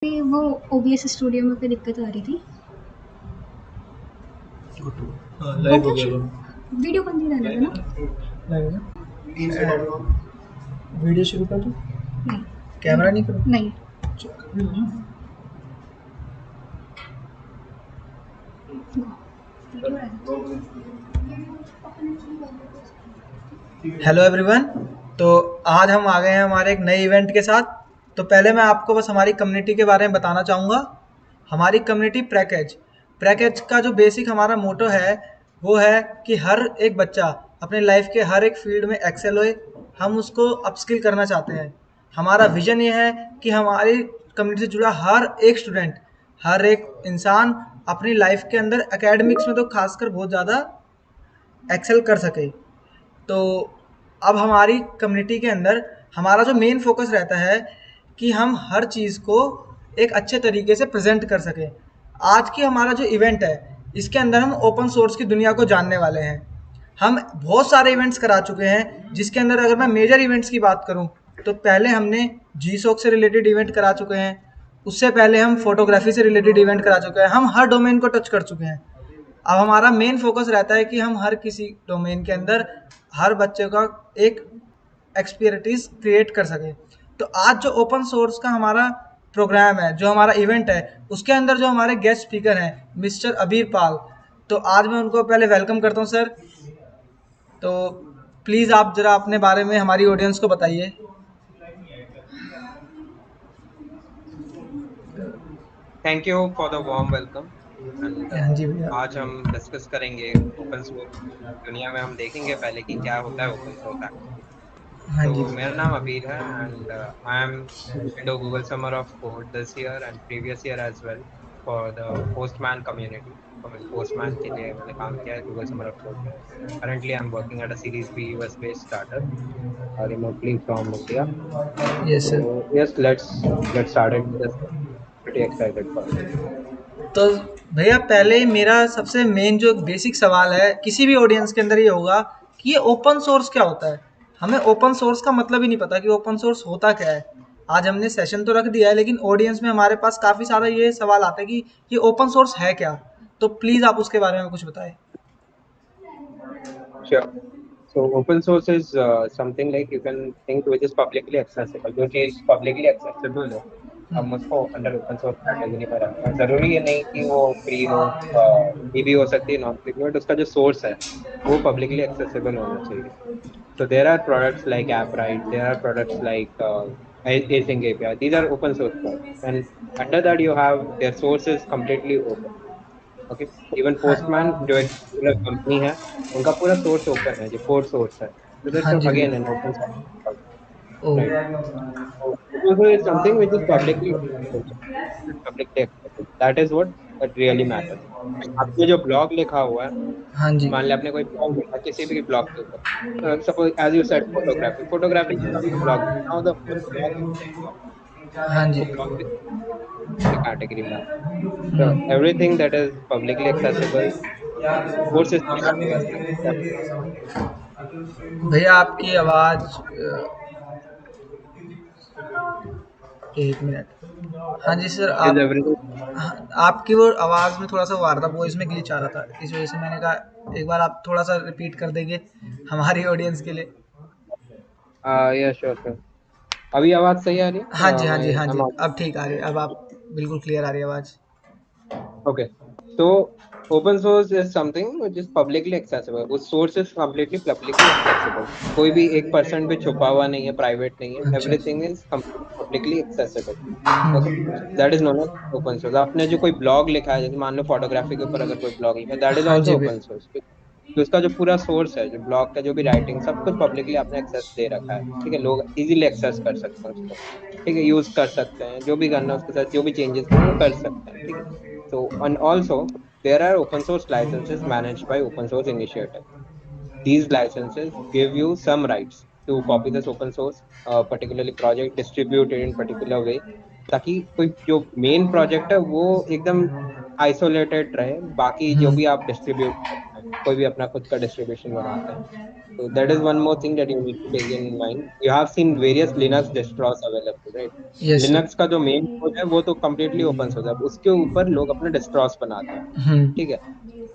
नहीं, वो OBS studio में कोई दिक्कत आ रही थी। हाँ, हो लाइव हो गया गया शुरू? वो। वीडियो बंद नहीं रहने देना। लाइव है ना? वीडियो शुरू कर दूं? नहीं, कैमरा नहीं करूं? नहीं। वीडियो रहने हेलो एवरीवन। तो आज हम आ गए हैं हमारे एक नए इवेंट के साथ। तो पहले मैं आपको बस हमारी कम्युनिटी के बारे में बताना चाहूँगा। हमारी कम्युनिटी प्रैकेज प्रैकेज का जो बेसिक हमारा मोटो है वो है कि हर एक बच्चा अपने लाइफ के हर एक फील्ड में एक्सेल होए। हम उसको अपस्किल करना चाहते हैं। हमारा विजन ये है कि हमारी कम्युनिटी से जुड़ा हर एक स्टूडेंट, हर एक इंसान अपनी लाइफ के अंदर एकेडमिक्स में तो खासकर बहुत ज़्यादा एक्सेल कर सके। तो अब हमारी कम्युनिटी के अंदर हमारा जो मेन फोकस रहता है कि हम हर चीज़ को एक अच्छे तरीके से प्रेजेंट कर सकें। आज की हमारा जो इवेंट है इसके अंदर हम ओपन सोर्स की दुनिया को जानने वाले हैं। हम बहुत सारे इवेंट्स करा चुके हैं जिसके अंदर अगर मैं मेजर इवेंट्स की बात करूं तो पहले हमने जी सॉक से रिलेटेड इवेंट करा चुके हैं। उससे पहले हम फोटोग्राफी से रिलेटेड इवेंट करा चुके हैं। हम हर डोमेन को टच कर चुके हैं। अब हमारा मेन फोकस रहता है कि हम हर किसी डोमेन के अंदर हर बच्चे का एक एक्सपर्टीज क्रिएट कर सकें। तो आज जो ओपन सोर्स का हमारा प्रोग्राम है, जो हमारा इवेंट है, उसके अंदर जो हमारे गेस्ट स्पीकर हैं मिस्टर अबीर पाल, तो आज मैं उनको पहले वेलकम करता हूं सर। तो प्लीज़ आप ज़रा अपने बारे में हमारी ऑडियंस को बताइए। Thank you for the warm welcome and हाँ जी भैया। आज हम डिस्कस करेंगे ओपन सोर्स दुनिया में। हम देखेंगे पहले कि क्या होता है ओपन सोर्स एक्चुअली। हाँ जी तो मेरा भैया। नाम अबीर है and I am head of Google summer of code this year and previous year as well for the postman community. Postman के लिए मैंने काम किया है गूगल समर ऑफ कोड में। Currently I am working at a series B US based startup remotely from India. Yes So sir. yes, let's start it. Just pretty excited for it. तो भैया पहले मेरा सबसे मेन जो basic सवाल है किसी भी ऑडियंस के अंदर ये होगा कि ये ओपन सोर्स क्या होता है। हमें ओपन सोर्स का मतलब ही नहीं पता कि ओपन सोर्स होता क्या है। आज हमने सेशन तो रख दिया है लेकिन ऑडियंस में हमारे पास काफ़ी सारा ये सवाल आता है कि ये ओपन सोर्स है क्या। तो प्लीज़ आप उसके बारे में कुछ बताएं। Sure. So open source is something like you can think which is publicly accessible. जो चीज publicly accessible है हम उसको अंडर ओपन सोर्स कैटेगरी में रखते हैं। जरूरी है नहीं कि वो फ्री हो, फ्री भी हो सकती है, नॉन फ्री भी, बट उसका जो सोर्स है वो पब्लिकली एक्सेसिबल होना चाहिए। So there are products like AppWrite, there are products like Async API. These are open source products, and under that you have their source is completely open. Okay, even postman जो एक particular company है उनका पूरा source open है, जो code source है। तो हाँ दैट्स जी अगेन भैया। An open source, oh. Right. So is something which is publicly publicly accessible. That is what that really matters. आपने जो ब्लॉग लिखा हुआ है, हाँ जी। मान ले आपने कोई ब्लॉग लिखा किसी भी ब्लॉग के ऊपर, suppose as you said photography photography के ऊपर आपने ब्लॉग लिखा, नाउ द ब्लॉग हाँ जी। वो ब्लॉग कैटेगरी में आता है। So everything that is publicly accessible, source is publicly accessible. भैया आपकी आवाज़ एक मिनट। हाँ जी सर Is आप। everything हाँ, आपकी वो आवाज़ में थोड़ा सा वो आ रहा था, वॉइस में ग्लिच आ रहा था, इस वजह से मैंने कहा एक बार आप थोड़ा सा रिपीट कर देंगे हमारी ऑडियंस के लिए। yeah, sure, sure. अभी आवाज सही आ रही है? हाँ जी हाँ जी मैं हाँ जी, I'm अब ठीक आ रही है। अब आप बिल्कुल क्लियर आ रही है आवाज़। okay. So open source is something which is publicly accessible. उस source is completely publicly accessible. कोई भी 1% भी छुपा हुआ नहीं है, प्राइवेट नहीं है। अच्छा। Everything is completely publicly accessible. Okay. That is known as open source. आपने जो कोई ब्लॉग लिखा है, जैसे मान लो फोटोग्राफी के ऊपर अगर कोई ब्लॉग लिखा है, that is हाँ जी also भैया। open source. तो उसका जो पूरा सोर्स है, जो ब्लॉग का जो भी राइटिंग, सब कुछ पब्लिकली आपने एक्सेस दे रखा है। ठीक है, लोग इजीली एक्सेस कर सकते हैं उसको। ठीक है, यूज कर सकते हैं, जो भी करना है उसके साथ जो भी चेंजेस करना है वो कर सकते हैं। ठीक है। So and also there are open source licenses managed by open source initiative. These licenses give you some rights to copy this open source, particularly project, distribute it in particular way, ताकि कोई जो main project है वो एकदम isolated रहे, बाकी जो भी आप डिस्ट्रीब्यूट करते हैं, कोई भी अपना खुद का डिस्ट्रीब्यूशन बनाते हैं। So that is one more thing that you need to take in mind. You have seen various Linux distros available, right? Yes sir. Linux का जो मेन कोड है वो तो completely open source है, उसके ऊपर लोग अपने distros बनाते हैं, हम्म। ठीक है।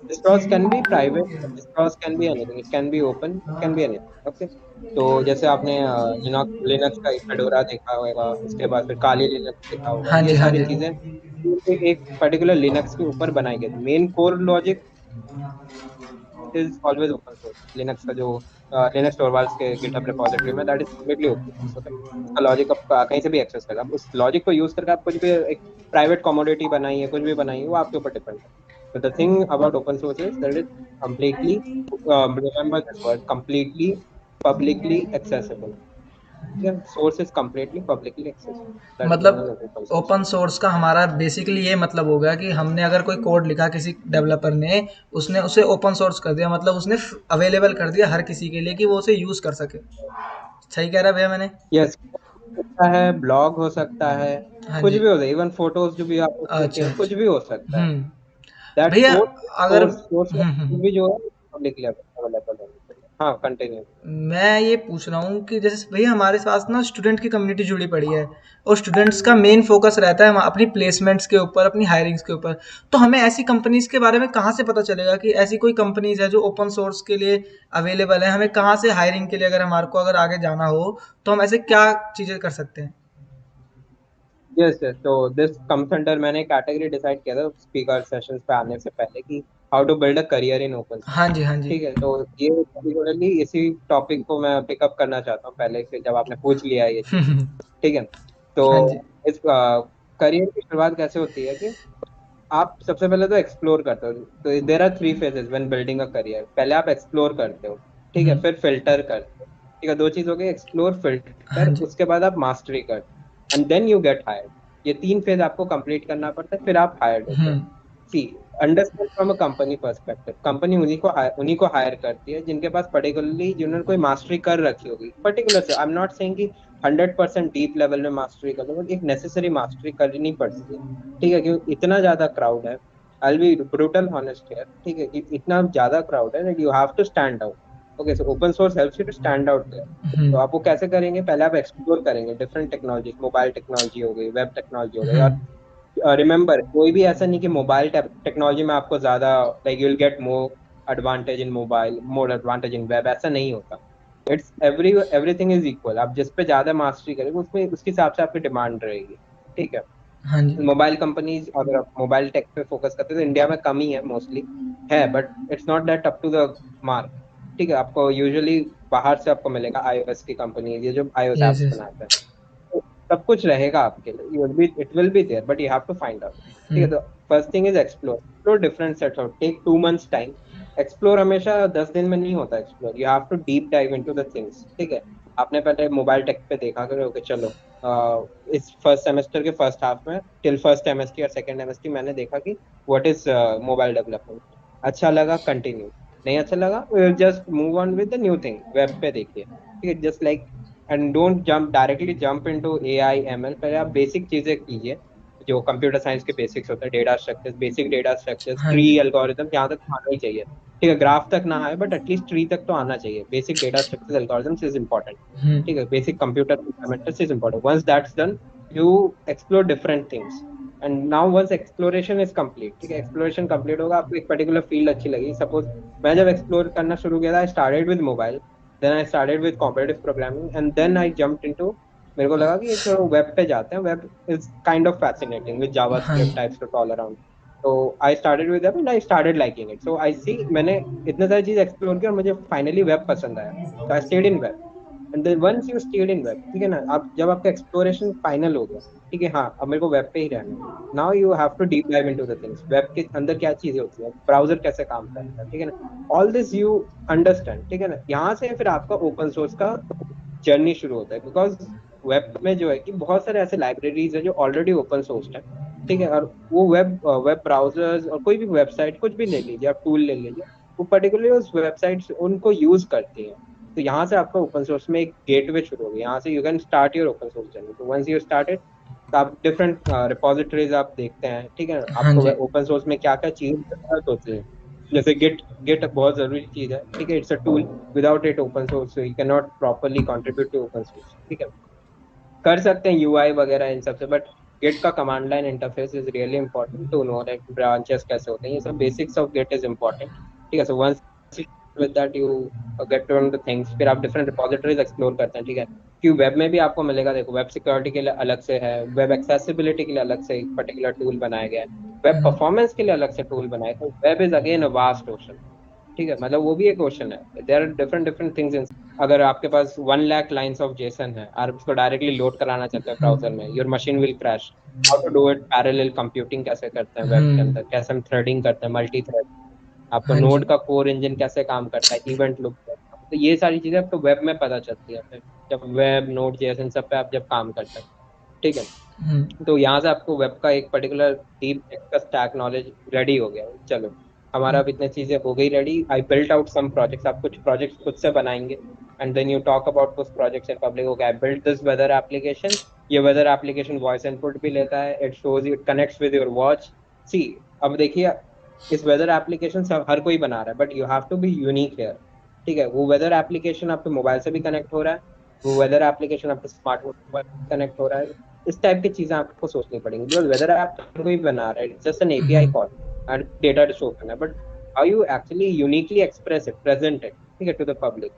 Distros can be private, distros can be anything, it can be open, it can be anything, okay। तो जैसे आपने लिनक्स लिनक्स का फेडोरा देखा होगा, उसके बाद फिर काली लिनक्स देखा होगा, हाँ ये जी, हाँ सारी जी। चीजें एक पर्टिकुलर लिनक्स के ऊपर बनाई गई। Main core logic is always open source. Linux का जो लिनक्स टोरवाल्स के गिटहब रिपोजिटरी में, that is completely open source, okay. उसका लॉजिक आप कहीं से भी एक्सेस करें, आप उस लॉजिक को यूज करके आप कुछ भी एक प्राइवेट कमोडिटी बनाइए, कुछ भी बनाइए, वो आपके ऊपर डिपेंड है। तो the thing about open source is that is completely remember this word, completely publicly accessible, ठीक है। Source is completely publicly accessible, that is known मतलब as open source। Open source का हमारा बेसिकली ये मतलब हो गया कि हमने अगर कोई कोड लिखा किसी डेवलपर ने, उसने उसे ओपन सोर्स कर दिया, मतलब उसने अवेलेबल कर दिया हर किसी के लिए कि वो उसे यूज़ कर सके। सही कह रहा भैया मैंने? यस, हो सकता है ब्लॉग, हो सकता है हाँ कुछ जी। भी हो सकता है, इवन फोटोज जो भी आपने क्लिक अच्छा, किया कुछ अच्छा। भी हो सकता है। हुँ। दैट भैया कोड अगर सोर्स भी जो है पब्लिकली अवेलेबल होना चाहिए। हाँ, कंटिन्यू। मैं ये पूछ रहा हूँ कि जैसे भैया हमारे साथ ना स्टूडेंट की कम्युनिटी जुड़ी पड़ी है, और स्टूडेंट्स का मेन फोकस रहता है अपनी प्लेसमेंट्स के ऊपर, अपनी हायरिंग्स के ऊपर। तो हमें ऐसी कंपनीज के बारे में कहाँ से पता चलेगा कि ऐसी कोई कंपनीज है जो ओपन सोर्स के लिए अवेलेबल है? हमें कहाँ से हायरिंग के लिए, अगर हमारे को अगर आगे जाना हो, तो हम ऐसे क्या चीज़ें कर सकते हैं? यस यस, तो दिस कम्स अंडर, मैंने कैटेगरी डिसाइड किया था स्पीकर सेशंस पे आने से पहले कि how to build a career in open source, हाँ जी, हाँ जी। ठीक है। तो ये पर्टिकुलरली इसी टॉपिक को मैं पिकअप करना चाहता हूँ पहले से, जब आपने पूछ लिया ये चीज, ठीक है। तो हाँ जी। इस करियर की शुरुआत कैसे होती है कि आप सबसे पहले तो एक्सप्लोर करते हो। तो there are three phases when building a career. पहले आप एक्सप्लोर करते हो, ठीक है, हुँ। फिर फिल्टर करते हो, ठीक है। दो चीज हो गई, एक्सप्लोर हाँ फिल्टर, जी। उसके बाद आप मास्टरी करते हो, and then you get hired. ये तीन फेज आपको कंप्लीट करना पड़ता है, फिर आप हायर्ड होते हुँ। हो। See, understand from a company perspective, company उन्हीं को हायर करती है जिनके पास पर्टिकुलरली, जिन्होंने कोई मास्टरी कर रखी होगी पर्टिकुलर से। आई एम नॉट सेइंग कि 100% डीप लेवल में मास्टरी कर लो, बट एक नेसेसरी मास्टरी करनी पड़ती है, ठीक है। क्योंकि इतना ज्यादा क्राउड है, I will be brutal honest here, ठीक है, कि इतना ज्यादा क्राउड है that you have to stand out. Okay, so open source helps you to stand out there. हुँ। तो आप वो कैसे करेंगे? पहले आप एक्सप्लोर करेंगे डिफरेंट टेक्नोलॉजी, मोबाइल टेक्नोलॉजी हो गई, वेब टेक्नोलॉजी हो गई। हुँ। और रिमेंबर, कोई भी ऐसा नहीं कि मोबाइल टेक्नोलॉजी में आपको ज्यादा, like you will get more advantage in mobile, more advantage in web, ऐसा नहीं होता। It's everything is equal. आप जिस पे ज्यादा मास्टरी करेंगे उसमें उसके हिसाब से आपकी डिमांड रहेगी, ठीक है। हाँ जी। मोबाइल कंपनीज, अगर आप मोबाइल टेक पे फोकस करते हैं तो इंडिया में कम ही है, मोस्टली है, but it's not that up to the mark, ठीक है। आपको यूजुअली बाहर से आपको मिलेगा आईओएस की कंपनीज, ये जो आईओएस यस, एप्स यस। बनाते हैं, तो सब कुछ रहेगा आपके लिए, you will be, it will be there, but you have to find out, ठीक हुँ। है। तो first thing is explore, explore different sets out, take 2 months time. Explore हमेशा 10 दिन में नहीं होता explore, you have to deep dive into the things, ठीक है। आपने पहले मोबाइल टेक पे देखा करो, ओके चलो, इस फर्स्ट सेमेस्टर के फर्स्ट हाफ में टिल फर्स्ट एमएसटी और सेकंड एमएसटी मैंने देखा कि व्हाट इज मोबाइल डेवलपमेंट। अच्छा लगा, कंटिन्यू। नहीं अच्छा लगा, just move on with the new thing, web पे देखिए, ठीक है। Just like, and don't jump directly jump into AI ML, पहले आप बेसिक चीजें कीजिए, जो कंप्यूटर साइंस के बेसिक्स होते हैं, data structures, basic data structures, हाँ ट्री जी। एल्गोरिथम, यहाँ तक तो आना ही चाहिए, ठीक है। ग्राफ तक ना आए, बट एटलीस्ट ट्री तक तो आना चाहिए। Basic data structures, algorithms is important, हुँ। ठीक है। Basic computer fundamentals is important. Once that's done, you explore different things, and now once exploration is complete, ठीक है, एक्सप्लोरेशन कंप्लीट होगा, आपको एक पर्टिकुलर फील्ड अच्छी लगी, सपोज मैं जब एक्सप्लोर करना शुरू किया था, I started with mobile, then I started with competitive programming, and then I jumped into, मेरे को लगा कि चलो वेब पे जाते हैं, web is kind of fascinating with हाँ जावास्क्रिप्ट, जी। TypeScript all around. तो I started with web and I started liking it, so I see, मैंने इतने सारी चीज एक्सप्लोर की और मुझे फाइनली वेब पसंद आया, तो I stayed in web. And then once you stayed in web, ठीक है ना, आप जब आपका एक्सप्लोरेशन फाइनल हो गया, ठीक है, हाँ अब मेरे को वेब पे ही रहना है, now you have to deep dive into the things, web के अंदर क्या चीजें होती है, ब्राउजर कैसे काम करता है, ठीक है ना, ऑल दिस यू अंडरस्टैंड, ठीक है ना। यहाँ से फिर आपका ओपन सोर्स का जर्नी शुरू होता है, बिकॉज वेब में जो है कि बहुत सारे ऐसे लाइब्रेरीज है जो ऑलरेडी ओपन सोर्स है, ठीक है। और वो वेब ब्राउजर्स और कोई भी वेबसाइट कुछ भी ले लीजिए, आप टूल ले लीजिए, वो पर्टिकुलरली उस वेबसाइट उनको यूज करती हैं। तो यहाँ से आपका ओपन सोर्स में एक गेटवे शुरू हो गया, यहाँ से you can start your open source journey. तो वंस यू स्टार्टेड, तो आप डिफरेंट रिपोजिटरीज आप देखते हैं, ठीक है। हाँ आपको जी। ओपन सोर्स में क्या क्या चीज जरूरत होती है, जैसे गिट बहुत जरूरी चीज है, ठीक है, it's a tool, without it open source you can not properly contribute to open source, ठीक है। कर सकते हैं यूआई वगैरह इन सब से, बट गिट का command line interface is really important to know like branches कैसे होते हैं, ये सब basics of Git is important, ठीक है। So once with that you get to know the things, फिर आप डिफरेंट रिपोजिटरीज एक्सप्लोर करते हैं, ठीक है। क्योंकि वेब में भी आपको मिलेगा, देखो वेब सिक्योरिटी के लिए अलग से है, वेब एक्सेसिबिलिटी के लिए अलग से एक पर्टिकुलर टूल बनाया गया है, वेब हम्म, परफॉर्मेंस के लिए अलग से टूल बनाया है, तो web is again a vast ocean, ठीक है, मतलब वो भी एक क्वेश्चन है, there are different different things in. अगर आपके पास 1 लाख लाइन्स ऑफ जेसन है और उसको डायरेक्टली लोड कराना चाहते हैं ब्राउजर में, your machine will crash. How to do it, parallel computing कैसे करते हैं वेब के हम्म, अंदर, कैसे हम थ्रेडिंग करते हैं, मल्टी थ्रेड, आपको हाँ जी। नोड का कोर इंजन कैसे काम करता है, इवेंट लुप, तो ये सारी चीजें आपको वेब में पता चलती है फिर, जब वेब नोड जेसन सब पे आप जब काम करते हैं, ठीक है। हम्म, तो यहाँ से आपको वेब का एक पर्टिकुलर डीप का स्टैक नॉलेज रेडी हो गया, चलो हमारा अब इतने चीजें हो गई ready, I built out some projects, आप कुछ प्रोजेक्ट्स खुद से बनाएंगे, and then you talk about those projects in public, okay I built this weather application, ये वेदर एप्लीकेशन वॉइस इनपुट भी लेता है, it shows it connects with your watch. See, अब देखिए, इस वेदर एप्लीकेशन सब हर कोई बना रहा है, but you have to be unique here, ठीक है। वो वेदर एप्लीकेशन आपके मोबाइल से भी कनेक्ट हो रहा है, वो वेदर एप्लीकेशन आपके स्मार्टफोन कनेक्ट हो रहा है, इस टाइप की चीजें आपको सोचनी पड़ेंगी, बिकॉज वेदर ऐप कोई बना रहा है, just an API hmm, call and data show करना है, but how you actually uniquely express it, present it, ठीक है, to the public,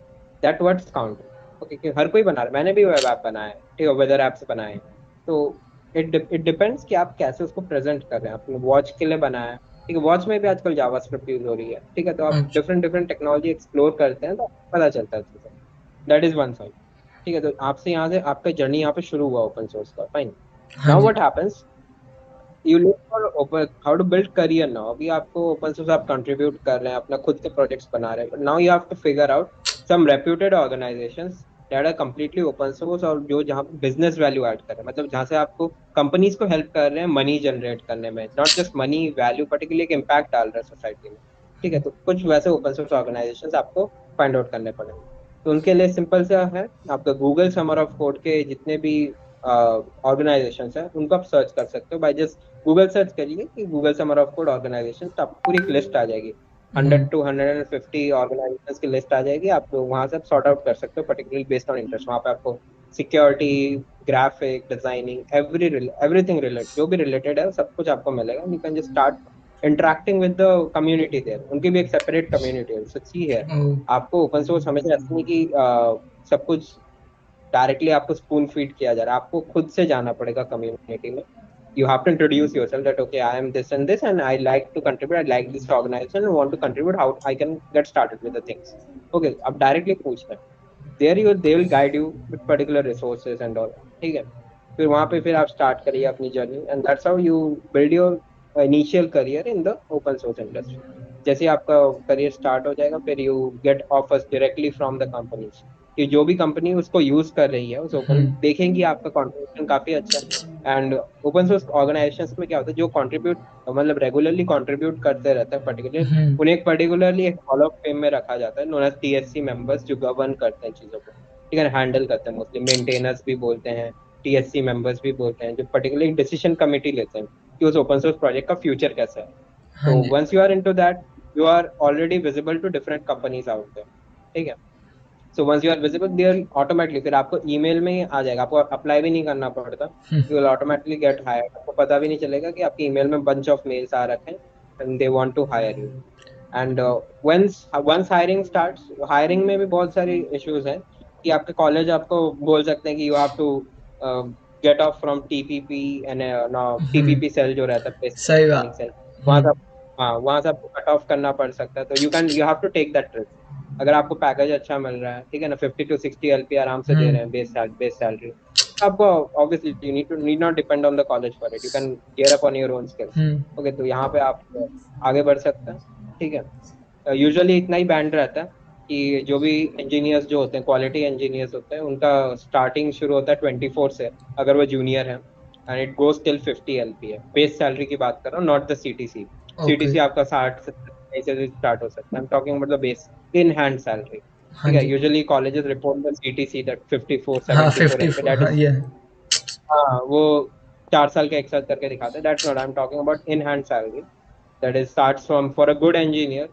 that what's count, okay, कि हर कोई बना रहा है, मैंने भी वेब ऐप बनाया है, ठीक है, वेदर ऐप्स बनाए हैं, तो इट डिपेंड्स कि आप कैसे उसको प्रेजेंट कर रहे हैं, आपने वॉच के लिए बनाया है, ठीक है, वॉच में भी आजकल जावास्क्रिप्ट यूज हो रही है, ठीक है, तो आप अच्छा, डिफरेंट डिफरेंट टेक्नोलॉजी एक्सप्लोर करते हैं तो आपको पता चलता है चीजें, दैट इज वन साइड, ठीक है। तो आपसे यहाँ से आपका जर्नी यहाँ पे शुरू हुआ ओपन सोर्स का, फाइन। हाँ नाउ जी। What happens, you look for open how to build career, now अभी आपको ओपन सोर्स आप कंट्रीब्यूट कर रहे हैं, अपना खुद के प्रोजेक्ट्स बना रहे हैं, but now you have to figure out some reputed organisations that are completely open source, और जो जहाँ पे बिजनेस वैल्यू ऐड कर रहे हैं, मतलब जहाँ से आपको कंपनीज को हेल्प कर रहे हैं मनी जनरेट करने में, not just money value, particularly एक इम्पैक्ट डाल रहा है सोसाइटी में, ठीक है। तो कुछ वैसे ओपन सोर्स ऑर्गेनाइजेशंस आपको फाइंड आउट करने पड़ेंगे, तो उनके लिए सिंपल सा है, आपका गूगल समर ऑफ कोड के जितने भी ऑर्गेनाइजेशंस हैं उनको आप सर्च कर सकते हो, बाय जस्ट गूगल सर्च करिए कि Google summer of Code organisation, तो आपको पूरी एक लिस्ट आ जाएगी, हम्म, 100 to 150 ऑर्गेनाइजेशंस की लिस्ट आ जाएगी, आप वहां से सॉर्ट आउट कर सकते हो पर्टिकुलरली बेस्ड ऑन इंटरेस्ट, वहां पे आपको security, graphic designing, everything related, जो भी रिलेटेड है सब कुछ आपको मिलेगा, you can just start interacting with the community there, उनकी भी एक सेपरेट कम्युनिटी है, सो सी है। ओ, आपको ओपन सोर्स हमेशा ऐसा नहीं कि सब कुछ डायरेक्टली आपको स्पून फीड किया जा रहा है, आपको खुद से जाना पड़ेगा कम्युनिटी में, you have to introduce yourself that okay, I am this and this and I like to contribute, I like this organization and want to contribute, how I can get started with the things, okay, अब directly पूछ रहे हैं, there you they will guide you with particular resources and all, ठीक है। फिर वहां पे फिर आप स्टार्ट करिए अपनी journey, and that's how you build your initial career in the open source industry. जैसे ही आपका करियर स्टार्ट हो जाएगा, फिर you get offers directly from the companies, कि जो भी कंपनी उसको यूज कर रही है उस ओपन हम्म, देखेंगी आपका कॉन्ट्रीब्यूशन काफी अच्छा है, एंड ओपन सोर्स ऑर्गेनाइजेशंस में क्या होता है, जो कंट्रीब्यूट मतलब रेगुलरली कंट्रीब्यूट करते रहते हैं पर्टिकुलर, हम्म, उन्हें एक पर्टिकुलरली एक हॉल ऑफ फेम में रखा जाता है, नोन एज टीएससी मेंबर्स, जो गवर्न करते हैं चीजों को, ठीक है, हैंडल करते हैं, मोस्टली मेंटेनर्स भी बोलते हैं, टीएससी मेंबर्स भी बोलते हैं, जो पर्टिकुलर डिसीजन कमेटी लेते हैं कि उस ओपन सोर्स प्रोजेक्ट का फ्यूचर कैसा है। हाँ तो जी। Once you are into that, you are already visible to different companies out there, ठीक है। So once you are visible there, automatically फिर आपको ईमेल में ही आ जाएगा, आपको अप्लाई भी नहीं करना पड़ता, you will automatically get hired, आपको पता भी नहीं चलेगा कि आपकी ईमेल में बंच ऑफ मेल्स आ रखे हैं and they want to hire you, and once hiring starts, hiring में भी बहुत सारी इश्यूज हैं, कि आपके कॉलेज आपको बोल सकते हैं कि you have to get off from TPP and hmm, TPP cell जो रहता है, बेसिक सही प्रोग्रामिंग बात। सेल, वहां से हम्म, हाँ वहां से आपको कट ऑफ करना पड़ सकता है, तो you have to take that risk. अगर आपको पैकेज अच्छा मिल रहा है, ठीक है ना, 50 to 60 LP आराम से दे हम्म, रहे हैं, बेस सैलरी, आपको obviously you need not depend on the college for it, you can gear up on your own skills, hmm, okay, तो यहाँ पे आप आगे बढ़ सकते हैं, ठीक है। यूजुअली इतना ही बैंड रहता है कि जो भी इंजीनियर्स जो होते हैं, क्वालिटी इंजीनियर्स होते हैं, उनका स्टार्टिंग शुरू होता है 24 से, अगर वो जूनियर है, and it goes till 50 LP है, बेस सैलरी की बात कर रहा हूँ, not the CTC. Okay, CTC आपका 60 से स्टार्ट हो सकता है, I am talking about the base in hand salary, हाँ ठीक है। जी। Usually colleges report the CTC that 54 हाँ, 74 LP, 54, दैट हाँ इज, ये। हाँ वो 4 साल का एक साथ करके दिखाते हैं, that's not, I am talking about in hand salary, that is starts from for a good engineer.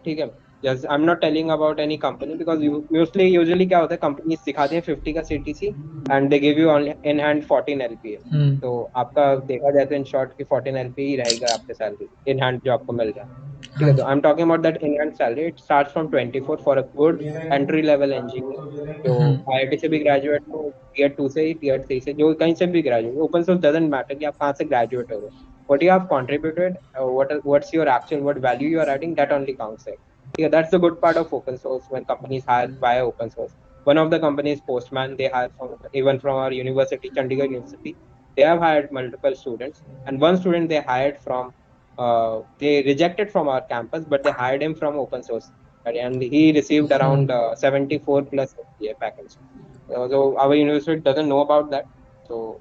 ठीक है, just I'm not telling about any company because you usually क्या होता है, companies सिखाते हैं 50 का CTC and they give you on in hand 14 LPA. तो आपका देखा जाए तो इन शॉर्ट की 14 LPA ही रहेगा आपके सैलरी, इन हैंड जो आपको मिल रहा है। ठीक हाँ है, तो जी। I am talking about that in hand salary, it starts from 24 for a good entry level engineer जो IIT से भी ग्रेजुएट हो, टीयर 2 से ही, टीयर 3 से, जो कहीं से भी graduate, open source doesn't matter कि आप कहाँ से ग्रेजुएट हो, what you have contributed, what's your actual, what value you are adding, that only counts it. Yeah, that's the good part of open source when companies hire via open source. One of the companies, Postman, they hire from even from our university, Chandigarh University. They have hired multiple students, and one student they hired from, they rejected from our campus, but they hired him from open source, and he received around 74 plus LPA package. So our university doesn't know about that. So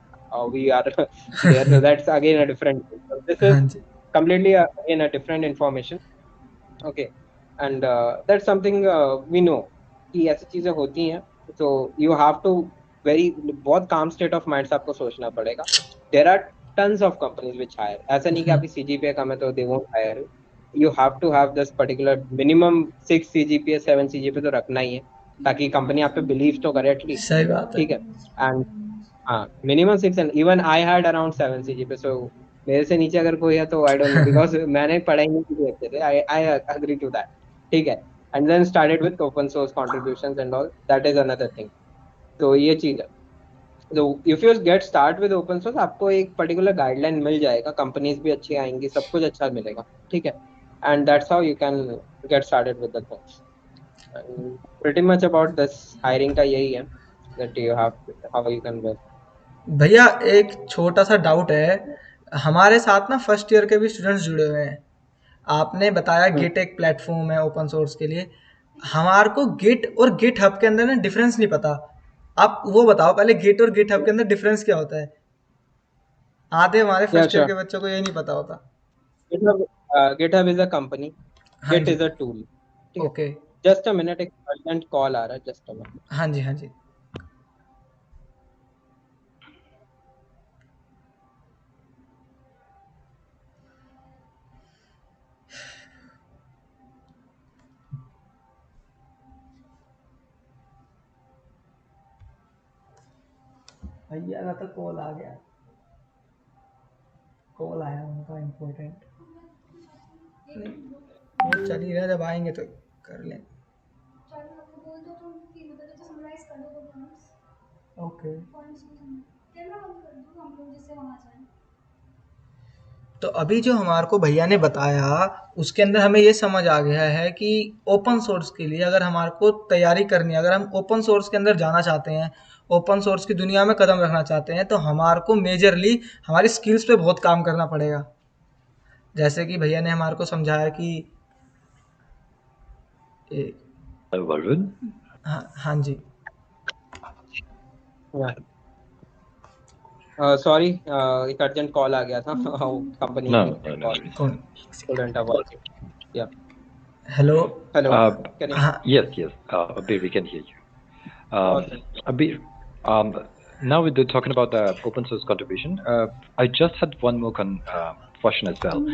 we are there. So that's again a different. So this हाँ is ji. completely again a different information. Okay, and that's something we know कि ऐसी चीजें होती हैं. So you have to very बहुत calm state of mind से आपको सोचना पड़ेगा. There are tons of companies which hire. ऐसा नहीं कि आपकी CGPA कम है तो they won't hire you. You have to have this particular minimum 6 CGPA 7 CGPA तो रखना ही है ताकि कंपनी आप पे बिलीव तो करे एटलीस्ट. सही बात है। ठीक है, एंड हाँ, minimum 6 and even I had around 7 CGPA. सो मेरे से नीचे अगर कोई है तो आई डोंट नो बिकॉज मैंने पढ़ाई नहीं की थी अच्छे से. I I agree to that. ठीक है, and then started with open source contributions and all, that is another thing. तो ये चीज है. तो if you get start with open source आपको एक पर्टिकुलर गाइडलाइन मिल जाएगा, कंपनीज भी अच्छी आएंगी, सब कुछ अच्छा मिलेगा. ठीक है, and that's how you can get started with the things. Pretty much about this hiring का यही है, that you have how you can. भैया एक छोटा सा डाउट है, हमारे साथ ना फर्स्ट ईयर के भी स्टूडेंट्स जुड़े हुए हैं। आपने बताया गिट एक प्लेटफॉर्म है ओपन सोर्स के लिए, हमारे को गिट और गिट हब के अंदर ना डिफरेंस नहीं पता। आप वो बताओ पहले, गिट और गिट हब के अंदर डिफरेंस क्या होता है? आधे हमारे Yeah, फर्स्ट ईयर sure. के बच्चों को ये नहीं पता होता। GitHub is a company. हाँ Git ji. is a tool. ठीक है. ओके। Just a minute, एक urgent call आ रहा है. Just a minute. हाँ जी, हाँ जी। भैया का तो कॉल आ गया, कॉल आया उनका इम्पोर्टेंट। वो चल ही रहा, जब आएंगे तो कर लें। ओके। तो अभी जो हमारे को भैया ने बताया उसके अंदर हमें ये समझ आ गया है कि ओपन सोर्स के लिए अगर हमारे को तैयारी करनी है, अगर हम ओपन सोर्स के अंदर जाना चाहते हैं, ओपन सोर्स की दुनिया में कदम रखना चाहते हैं, तो हमारे को मेजरली हमारी स्किल्स पे बहुत काम करना पड़ेगा। जैसे कि भैया ने हमारे को समझाया कि वरुण, हाँ जी। Yeah. Sorry, एक urgent call आ गया था. Company no, की no, no call. worries. कौन? Couldn't avoid it. Yeah. Hello. Hello. Can you? हाँ Yes, Abir, we can hear you. Awesome. Abir, now we're talking about the open source contribution. I just had one more question as well.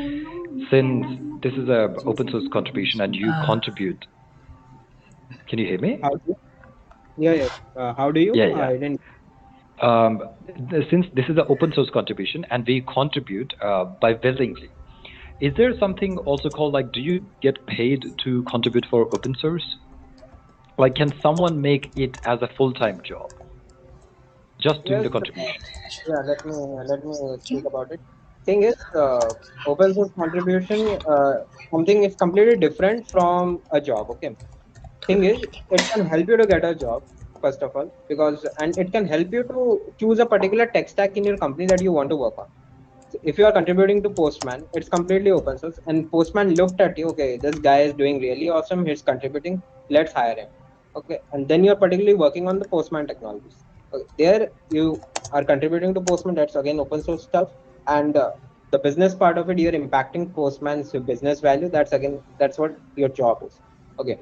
Since this is a open source contribution and you contribute, can you hear me? How do you? Yeah, yeah. How do you? Yeah. I didn't. Since this is an open source contribution and we contribute by willingly, is there something also called, like, do you get paid to contribute for open source? Like, can someone make it as a full-time job? Just doing the Yes. contribution. Yeah. Let me speak about it. Thing is, open source contribution, something is completely different from a job. Okay. Thing is, it can help you to get a job first of all, because and it can help you to choose a particular tech stack in your company that you want to work on. So if you are contributing to Postman, it's completely open source, and Postman looked at you, okay, this guy is doing really awesome, he's contributing, let's hire him. Okay, and then you're particularly working on the Postman technologies. Okay, there you are contributing to Postman, that's again open source stuff, and the business part of it, you're impacting Postman's business value. That's again, that's what your job is. Okay,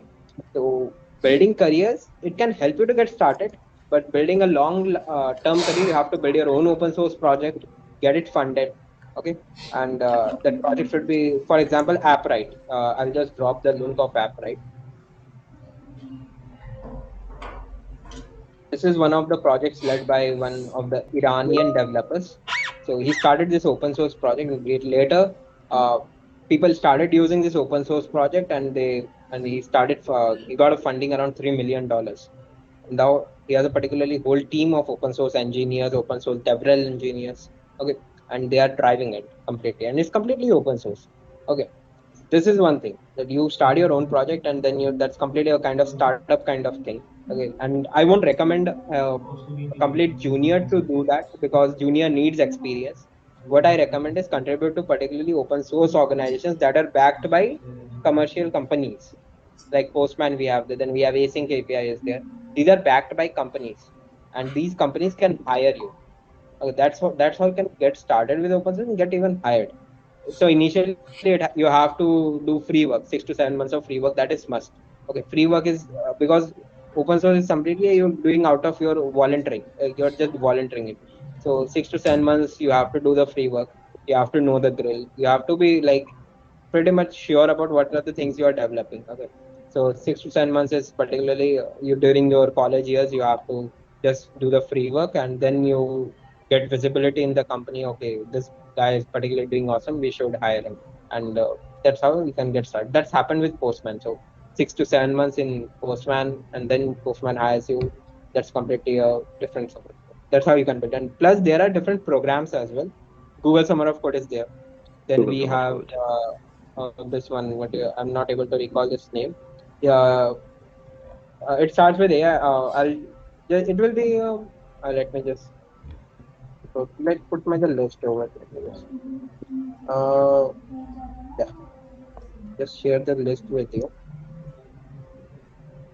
so building careers, it can help you to get started, but building a long term career, you have to build your own open source project, get it funded. Okay, and that project should be, for example, AppWrite. I'll just drop the link of AppWrite. This is one of the projects led by one of the Iranian developers. So he started this open source project. Later, uh, people started using this open source project, and he got a funding around $3 million. Now he has a particularly whole team of open source engineers, open source DevRel engineers. Okay, and they are driving it completely, and it's completely open source. Okay, this is one thing that you start your own project, and then that's completely a kind of startup kind of thing. Okay, and I won't recommend a complete junior to do that, because junior needs experience. What I recommend is contribute to particularly open source organizations that are backed by commercial companies like Postman. We have, then we have async API is there. These are backed by companies, and these companies can hire you. Okay, that's how you can get started with open source and get even hired. So initially, you have to do free work, 6 to 7 months of free work. That is must. Okay, free work is because open source is completely you're doing out of your volunteering. You're just volunteering it. So 6 to 7 months, you have to do the free work. You have to know the drill. You have to be like pretty much sure about what are the things you are developing. Okay, so 6 to 7 months is particularly you during your college years. You have to just do the free work, and then you get visibility in the company. Okay, this guy is particularly doing awesome. We should hire him, and that's how you can get started. That's happened with Postman. So 6 to 7 months in Postman, and then Postman hires you. That's completely a different story. That's how you can build. And plus, there are different programs as well. Google Summer of Code is there. Then Google we Summer of have Code. this one. I'm not able to recall this name. Yeah, it starts with A. It will be. Let me just. Let's put my the list over there. Uh, yeah, just share the list with you.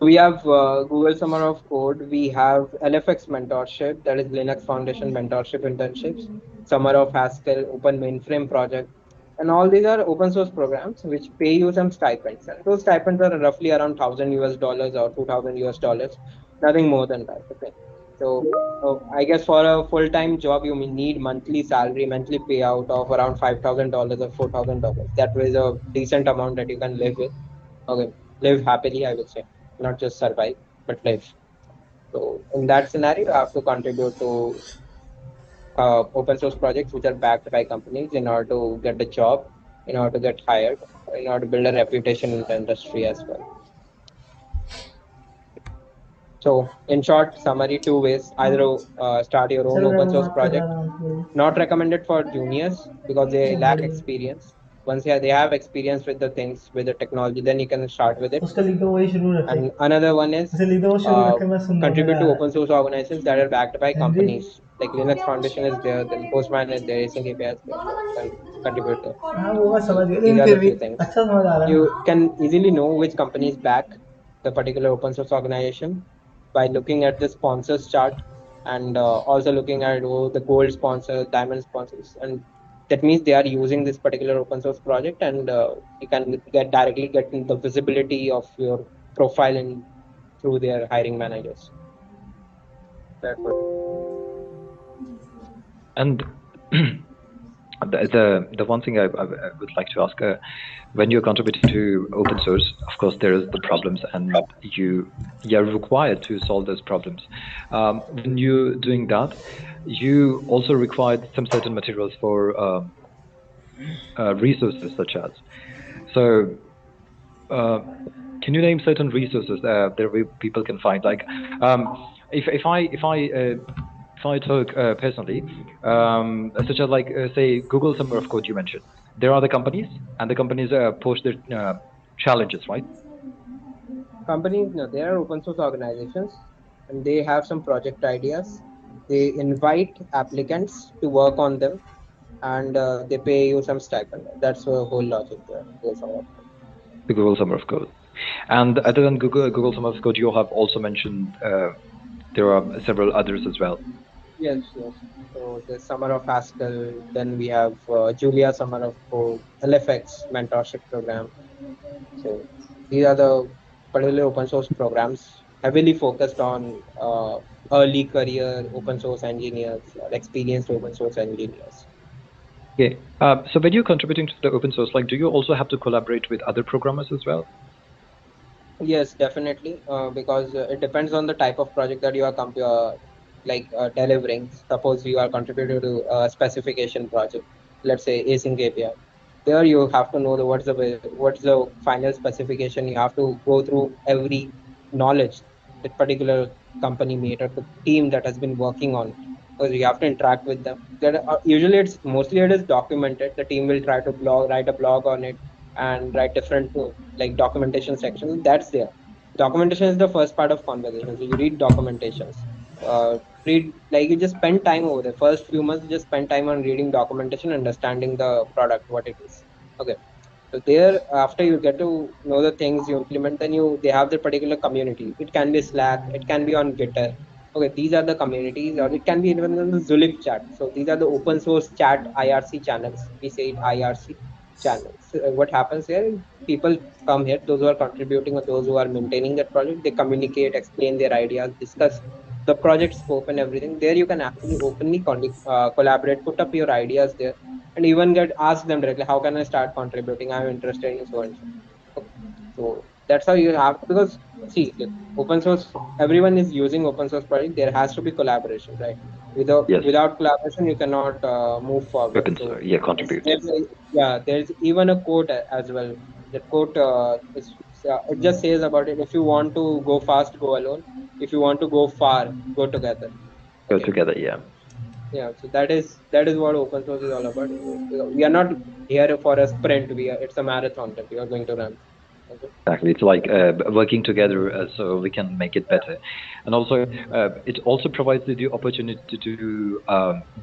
We have Google Summer of Code. We have LFX mentorship, that is Linux Foundation mentorship internships. Summer of Haskell, Open Mainframe project, and all these are open source programs which pay you some stipends. And those stipends are roughly around $1,000 or $2,000, nothing more than that. Okay, so I guess for a full-time job you may need monthly salary, monthly payout of around $5,000 or $4,000. That is a decent amount that you can live with. Okay, live happily, I would say, not just survive, but live. So in that scenario, you have to contribute to open source projects which are backed by companies in order to get a job, in order to get hired, in order to build a reputation in the industry as well. So in short summary, two ways: either start your own open source project. Not recommended for juniors because they lack experience. Once they have experience with the things, with the technology, then you can start with it. उसका लिख दो वही शुरू रखे And another one is उसे लिख दो वो शुरू रखे मैं सुन रहा हूँ contribute मजा to आ रहा open source organizations that are backed by है Henry companies. Like Linux Foundation is there, then Postman is there, async API is there. So you can contribute there. हाँ वो मैं समझ गया These लेकिन are फिर the भी few things. अच्छा समझ आ रहा है You can easily know which companies back the particular open source organization by looking at the sponsors chart, and also looking at the gold sponsors, diamond sponsors, and that means they are using this particular open source project, and you can directly get the visibility of your profile in through their hiring managers. That's what. And the one thing I would like to ask, when you're contributing to open source, of course there is the problems, and you're required to solve those problems. When you're doing that, you also require some certain materials for resources such as. So, can you name certain resources that people can find? Like, if I talk personally, such as like say Google Summer of Code you mentioned, there are the companies, and the companies post their challenges, right? Companies, no, they are open source organizations, and they have some project ideas. They invite applicants to work on them, and they pay you some stipend. That's the whole logic there. The Google Summer of Code. And other than Google Summer of Code, you have also mentioned there are several others as well. Yes, yes. So the Summer of Haskell, then we have Julia Summer of Code, LFX mentorship program. So these are the particularly open source programs heavily focused on early career open source engineers or experienced open source engineers. Okay. So when you're contributing to the open source, like, do you also have to collaborate with other programmers as well? Yes, definitely. Because it depends on the type of project that you are delivering. Suppose you are contributing to a specification project, let's say async API. There you have to know what's the final specification. You have to go through every knowledge that particular company made or the team that has been working on it. Because you have to interact with them. Usually it is documented. The team will try to write a blog on it and write different like documentation sections. That's there. Documentation is the first part of conversation. So you read documentations. Read like you just spend time over there. First few months, you just spend time on reading documentation, understanding the product, what it is. Okay. So there, after you get to know the things you implement, then they have the particular community. It can be Slack, it can be on Github. Okay, these are the communities, or it can be even on the Zulip chat. So these are the open source chat IRC channels. We say it IRC channels. So, what happens here? People come here, those who are contributing or those who are maintaining that project, they communicate, explain their ideas, discuss the project scope and everything. There you can actually openly collaborate, put up your ideas there, and even get ask them directly, how can I start contributing? I'm interested in so and so. Okay. So that's how you have, because see, like, open source, everyone is using open source project. There has to be collaboration, right? Yes. Without collaboration, you cannot move forward. Open So source, yeah, contribute. there's even a quote as well. That quote it just says about it. If you want to go fast, go alone. If you want to go far, go together. Go Okay. together, yeah. Yeah, so that is what open source is all about. We are not here for a sprint. It's a marathon that we are going to run. Okay. Exactly. It's like working together so we can make it better. And also, it also provides you the opportunity to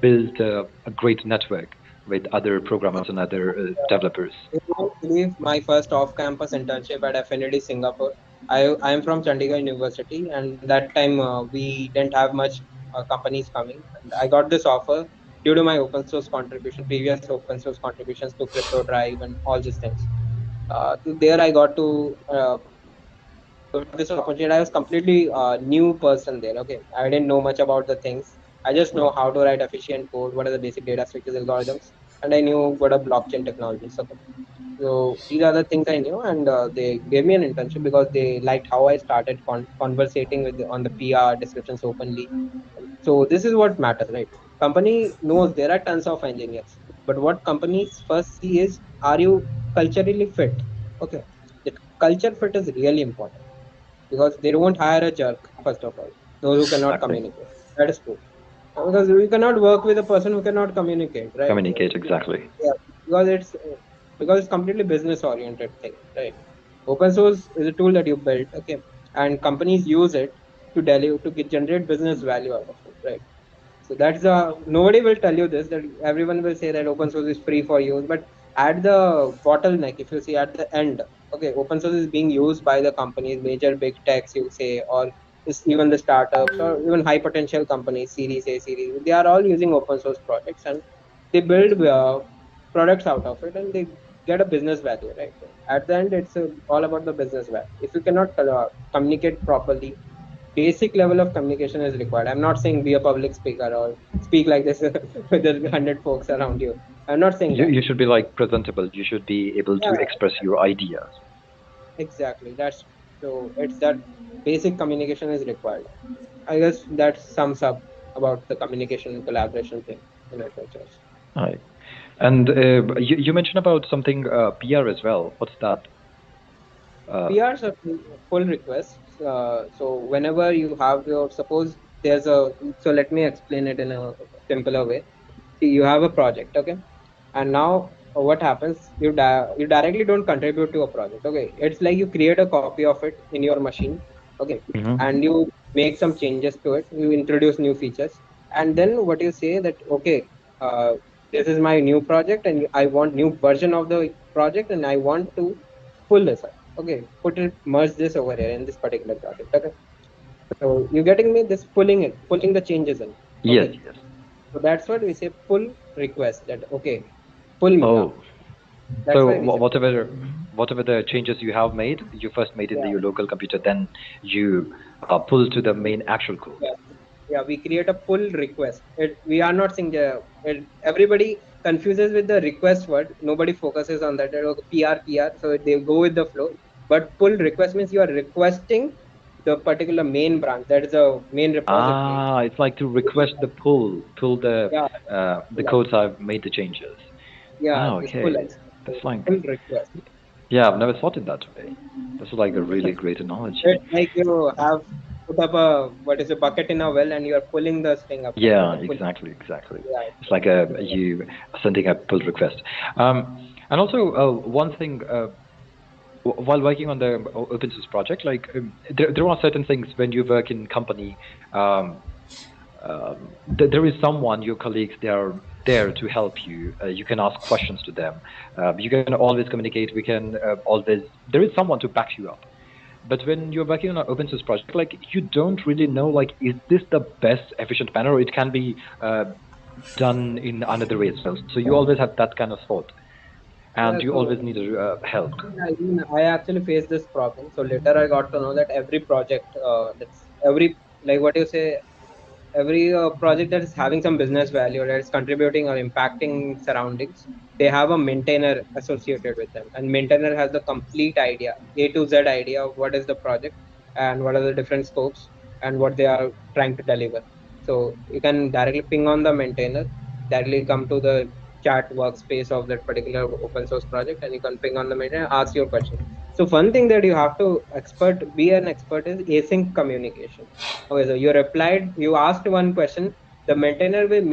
build a great network with other programmers and other developers. You won't believe my first off-campus internship at Affinity Singapore. I am from Chandigarh University, and that time we didn't have much companies coming. And I got this offer due to my open source contribution, previous open source contributions to Crypto Drive and all these things. There I got this opportunity. I was completely new person there. Okay, I didn't know much about the things. I just know how to write efficient code, what are the basic data structures, algorithms, and I knew what are blockchain technologies. Okay. So these are the things I knew, and they gave me an internship because they liked how I started conversating on the PR descriptions openly. So this is what matters, right? Company knows there are tons of engineers, but what companies first see is, are you culturally fit? Okay, the culture fit is really important because they won't hire a jerk first of all, those who cannot Exactly. communicate. That is true, because we cannot work with a person who cannot communicate, right? Communicate, exactly. Yeah, because it's completely business oriented thing, right? Open source is a tool that you built, okay, and companies use it to generate business value out of it, right? So that's the nobody will tell you this, that everyone will say that open source is free for use, but at the bottleneck, if you see at the end, okay, open source is being used by the companies, major big techs, you say, or even the startups or even high potential companies, Series A, Series B, they are all using open source projects and they build products out of it and they get a business value, right? At the end, it's all about the business value. If you cannot communicate properly, basic level of communication is required. I'm not saying be a public speaker or speak like this with 100 folks around you. I'm not saying that. You should be like presentable. You should be able to Yeah, express your ideas. exactly. That's so. It's that basic communication is required. I guess that sums up about the communication and collaboration thing in open source. Right. And you mentioned about something PR as well. What's that? PRs are pull requests. So whenever you have suppose there's a, so let me explain it in a simpler way. See, you have a project, okay, and now what happens? You directly don't contribute to a project, okay. It's like you create a copy of it in your machine, okay, Mhm. and you make some changes to it. You introduce new features, and then what you say that okay, uh, this is my new project, and I want new version of the project, and I want to pull this up. Okay, merge this over here in this particular project. Okay, so you're getting me this pulling the changes in. Yes, Okay, yes. so that's what we say pull request. That okay, pull me now. Oh, That's so why we say whatever the changes you have made, you first made in yeah, your local computer, then you pull to the main actual code. yeah, yeah. We create a pull request. We are not saying everybody. confuses with the request word. Nobody focuses on that. PR, so they go with the flow. But pull request means you are requesting the particular main branch. That is a main repository. It's like to request the pull Yeah, the codes I've made the changes. yeah, this pull Okay. action. So That's like, pull request. yeah, I've never thought it that way. That's like a really great analogy. It's like you have put up a bucket in a well and you are pulling the string up, right? Yeah, The pull. exactly. Yeah. It's like you sending a pull request. And also one thing while working on the open source project, like there are certain things when you work in company. Um, there is someone, your colleagues, they are there to help you. You can ask questions to them. You can always communicate. We can always. There is someone to back you up. But when you're working on an open source project, like you don't really know, like, is this the best efficient manner, or it can be done in another way as well. So you always have that kind of thought, Yeah, and you so always need help. I actually faced this problem. So later I got to know that every project, that's every, like what you say, every project that is having some business value, that is contributing or impacting surroundings, they have a maintainer associated with them, and maintainer has the complete idea, A to Z idea of what is the project and what are the different scopes and what they are trying to deliver. So you can directly ping on the maintainer, directly come to the chat workspace of that particular open source project, and you can ping on the maintainer, ask your question. So one thing that you have to be an expert is async communication. Okay, so you replied, you asked one question, the maintainer will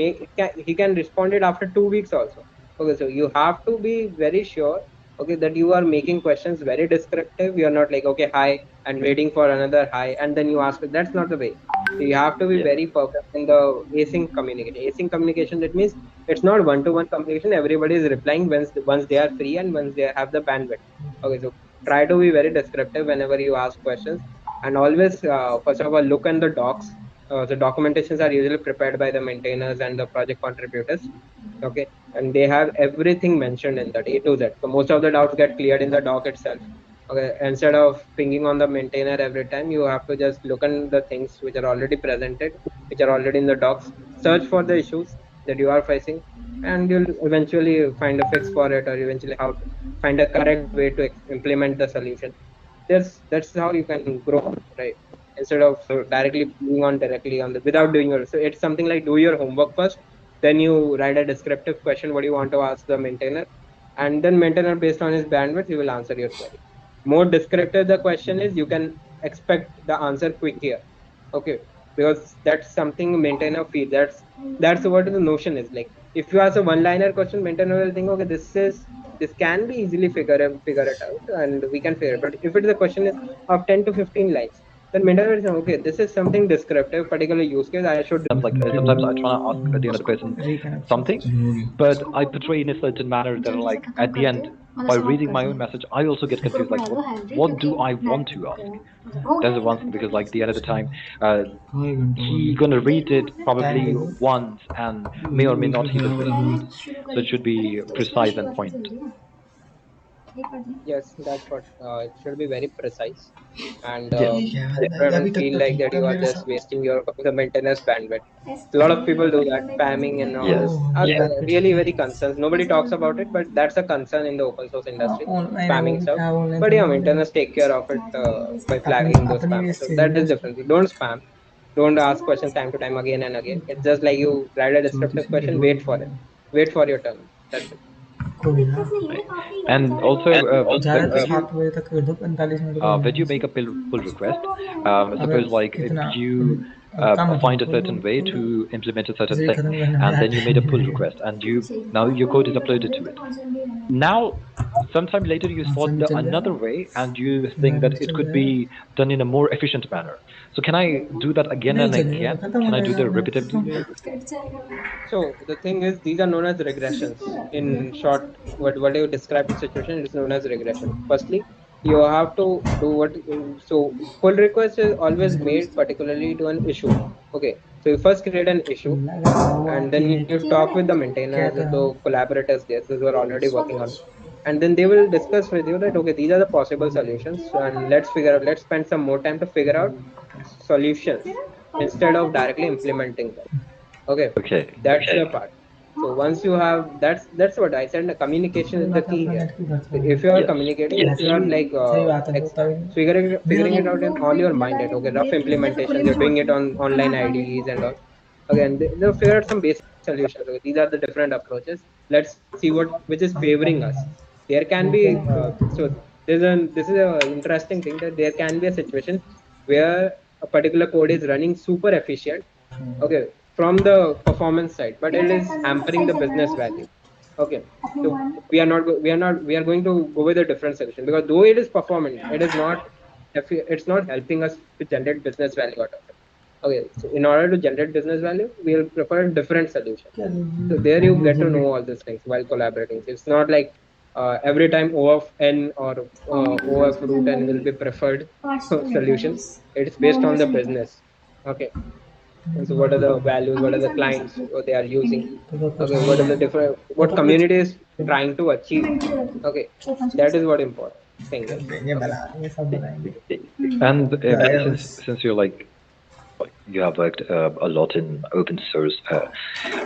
he can respond it after 2 weeks also. Okay, so you have to be very sure, okay, that you are making questions very descriptive. You're not like, okay, hi, and waiting for another hi, and then you ask it. That's not the way. So you have to be Yeah. very perfect in the async communication. Async communication, that means it's not one-to-one communication. Everybody is replying once they are free and once they have the bandwidth. Okay, so try to be very descriptive whenever you ask questions, and always first of all look in the docs. The documentations are usually prepared by the maintainers and the project contributors. Okay, and they have everything mentioned in that A to Z. So most of the doubts get cleared in the doc itself. Okay, instead of pinging on the maintainer every time, you have to just look in the things which are already presented, which are already in the docs, search for the issues that you are facing, and you'll eventually find a fix for it, or eventually how to find a correct way to implement the solution. That's how you can grow, right? Instead of directly being on directly on the without doing your, so it's something like do your homework first, then you write a descriptive question what you want to ask the maintainer, and then maintainer based on his bandwidth he will answer your query. More descriptive the question is, you can expect the answer quicker. Okay, because that's something maintainer feel, that's what the notion is. Like if you ask a one liner question, maintainer will think, okay, this can be easily figure it out and we can figure it. But if it is a question is of 10 to 15 lines, then maintainer will say, okay, this is something descriptive, particular use case I should. Sometimes I try to ask the other person something, but I portray in a certain manner that, जल्दी से like, खत्म at कर the दो end, मतलब by समाप्त reading कर my दो own message, I also get group confused. Like, बढ़ा दो हेल्दी what क्योंकि do I मैं want to ask? हो That's गया the ये one thing, घंटा because, like, test the other finish time, he gonna read it probably once and may or may not even respond. शुरू So it करेगी should अरे be उसमें precise and शुरुआत से point. जल्दी ना ये कर दें Yes, that's what it should be very precise, and Yeah. ठीक है, everyone अभी will तक feel तो like ठीक that था you are मेरे just साथ। wasting your the maintenance bandwidth. A lot of ऐसे people do ये that, मैं कैसे spamming and all. Yes. Oh, Are ये बात तो ठीक really है। very concerns. Nobody talks about it, but that's a concern in the open source industry, मैंने वो spamming stuff. क्या बोल रहे But थे yeah, वो maintainers take care of it by अपनी flagging those अपनी spammers. वेस्ट So चीज़ है that ना is उसकी। different. Don't spam. Don't ask questions time to time again and again. It's just like you write a descriptive question, wait for it. Wait for your turn. That's it. कोई ना, And also, ज़्यादा तो 7 बजे तक कर दो, 45 minute का हो when जाएगा you make उससे। a pull request, अगर suppose, like, if कितना you कम है find a तो certain way to implement a certain इसे thing, खत्म करने में and then ज़्यादा you टाइम made a नहीं pull लगेगा। request, and now your code is uploaded to it. Now, sometime later, you हाँ, thought सभी चल another जाएगा, way, and you think मैं that it चल could जाएगा, be done in a more efficient manner. So can I do that again नहीं and चलेगा, again? खत्म हो Can I do जाएगा that अपने आप repeatedly? खत्म। So the thing is, these are known as regressions. In short, what you described the situation is known as regression. Firstly, you have to do what. So pull request is always made particularly to an issue. Okay, so you first create an issue, लगा हुआ and कि then you talk with the maintainers, कहता the हूँ collaborators there, those who are already working on it, and then they will discuss with you that okay, these are the possible solutions, and let's figure out. Let's spend some more time to figure out solutions instead of directly implementing them. Okay, Okay. that's the part. So once you have, that's what I said. The communication is the key here. So if you are Yes. communicating, if you are like figuring it out in all your mind, that okay, rough implementations, you're doing it on online IDEs and all. Again, they'll figure out some basic solutions. Okay, these are the different approaches. Let's see which is favoring us. There can be this is a interesting thing, that there can be a situation where a particular code is running super efficient, okay, from the performance side, but it is hampering the business value. Okay, so we are going to go with a different solution, because though it is performant, it is not, if it's not helping us to generate business value out of it. Okay, so in order to generate business value, we'll prefer a different solution. So there you get to know all these things while collaborating. It's not like every time O of n or O of root n will be preferred solution. It's based on the business. Okay, and so what are the values? What are the clients? What they are using? Okay, what are the different? What community is trying to achieve? Okay, that is what important thing is. Okay. And since you're like you have worked a lot in open source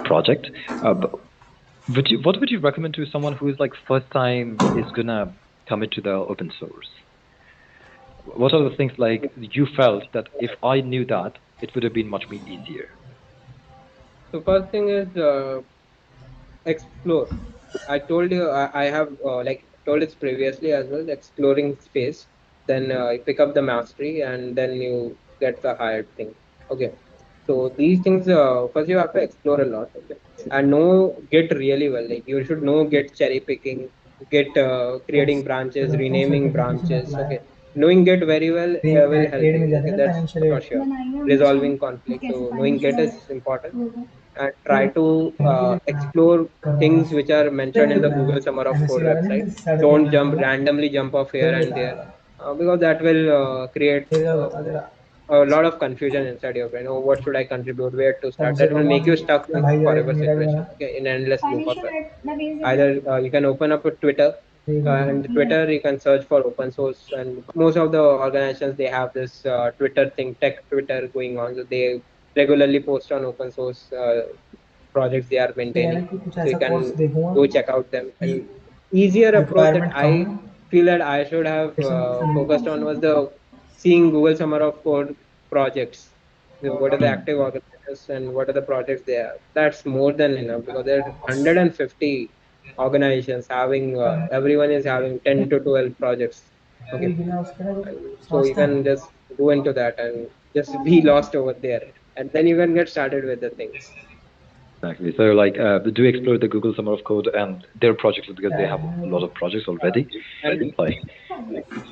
project, what would you recommend to someone who is like first time is gonna commit to the open source? What are the things like you felt that if I knew that, it would have been much more easier? So first thing is explore. I told you I have like told it previously as well. Exploring space, then you pick up the mastery, and then you get the hired thing. Okay, so these things first you have to explore a lot. Okay, and know Git really well. Like you should know Git cherry picking, Git creating branches, renaming branches. Okay, knowing Git very well will help you. Okay, that's for sure. Resolving conflict. So knowing Git is important, and try to explore things which are mentioned in the Google Summer of Code website. Don't randomly jump off here and there, because that will create a lot of confusion inside your brain. Oh, what should I contribute? Where to start? That will make you stuck in forever situation. Okay, in endless loop of it. Either you can open up a Twitter, and Twitter you can search for open source, and most of the organizations they have this Twitter thing, tech Twitter going on. So they regularly post on open source projects they are maintaining. So you can go check out them. And easier approach that I feel that I should have focused on was the seeing Google Summer of Code projects. So what are the active organizations and what are the projects they have? That's more than enough, because there are 150 organizations having everyone is having 10 to 12 projects. Okay, and so you can just go into that and just be lost over there, and then you can get started with the things. Exactly. So, like, do explore the Google Summer of Code and their projects because they have a lot of projects already. And Like,